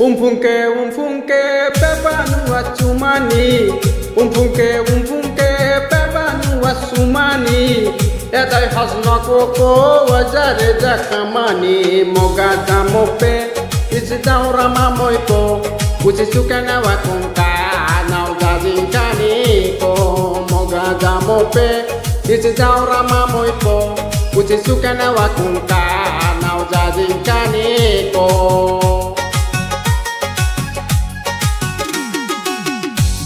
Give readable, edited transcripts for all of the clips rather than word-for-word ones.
Umfunke pepanu achumani. Umfunke pepanu asumani. Edai hasna koko wajare jakamani. Mogada mope isidaura mamoipo. Usisukana wakunka na uzazinkani ko. Mogada mope isidaura mamoipo. Usisukana wakunka na uzazinkani ko.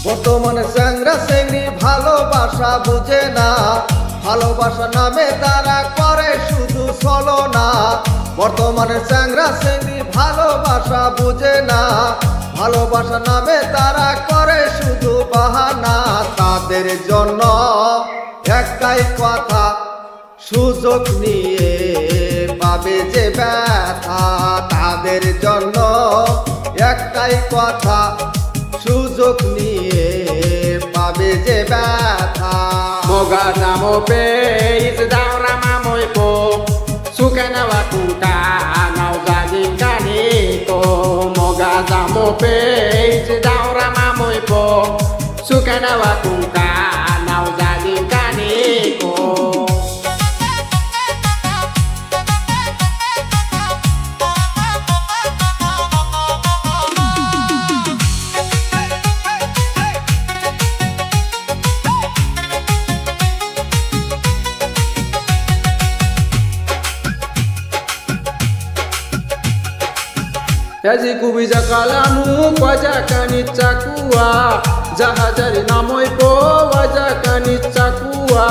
বর্তমানে চ্যাংরা চ্যাংড়ি ভালোবাসা বুঝে না, ভালোবাসা নামে তারা করে শুধু ছলনা। বর্তমানে চ্যাংরা চ্যাংড়ি ভালোবাসা বুঝে না, ভালোবাসা নামে তারা করে শুধু বাহানা। তাদের জন্য একটাই কথা, সুযোগ নিয়ে পাবে যে ব্যথা। তাদের জন্য একটাই কথা, সুযোগ নিয়ে পাবে যে ব্যথা। Mogada mope isidaura mamoipo. Sukana wakunka na uzazinkani ko. Mogada mope isidaura mamoipo. Sukana wakunka na uzazinkani ko. Yaji kubija kalamu kwaja kanichakua. Jahajari namoipo waja kanichakua.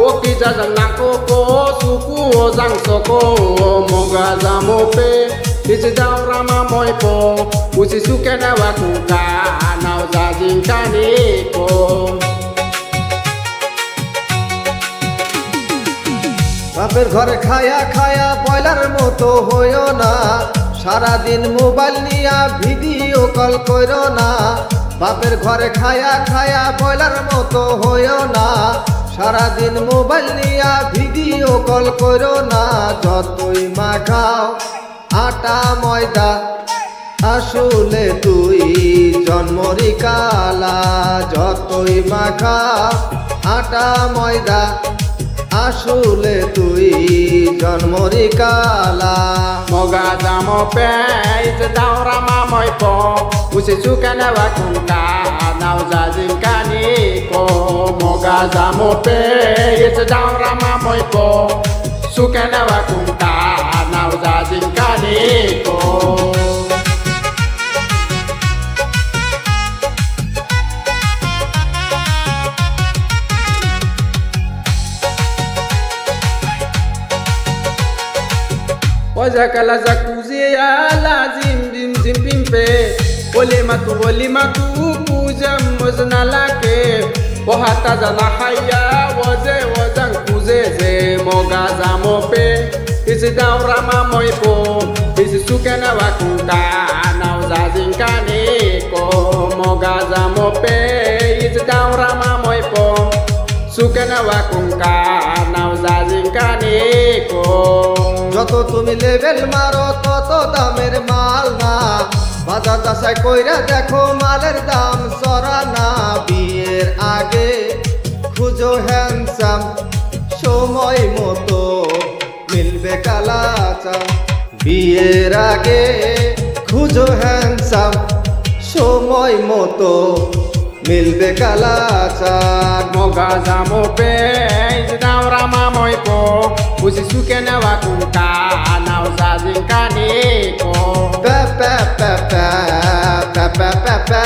Okija zanakoko sukuo zangsoko. Mogada mope isidaura mamoipo. Usisukana wakunka na uzazinkani ko. বাপের ঘরে খায়া খায়া boiler মতো হইও না, সারাদিন mobile নিয়া video call করো না। বাপের ঘরে খায়া খায়া বয়লার মতো হইও না, সারাদিন মোবাইল নিয়া ভিডিও কল করো না। যতই মাখাও আটা ময়দা, আসলে তুই জন্মরি কালা। যতই মাখাও আটা ময়দা, আসলে তুই জন্মরি কালা। Mogada mope isidaura mamoipo. Usisukana wakunka na uzazinkani ko. Mogada mope isidaura mamoipo. Sukana wakunka na uzazinkani ko. Wajakala zakuzia lazim bim zim bimpe. Ole matu kuja mozna lake. Wahata zana haya waze wazan kuzeze. Mogaza mope isidaura mamoipo. Isisukana wakunka na uzazinkani ko. Mogaza mope isidaura mamoipo. Sukana wakunka na uzazinkani ko. যত তুমি level মারো তত দামের মাল না, বাজার দশায় কইরা দেখো মালের দাম চড়া না। বিয়ের আগে খুঁজো হ্যান্ডসাম, সময় মতো মিলবে কালাচা। বিয়ের আগে খুঁজো হ্যান্ডসাম, সময় মতো মিলবে কালাচা। Mogada mope isidaura mamoipo. Usisukana wakunka na uzazinkani ko. Pa pa pa pa pa pa pa pa.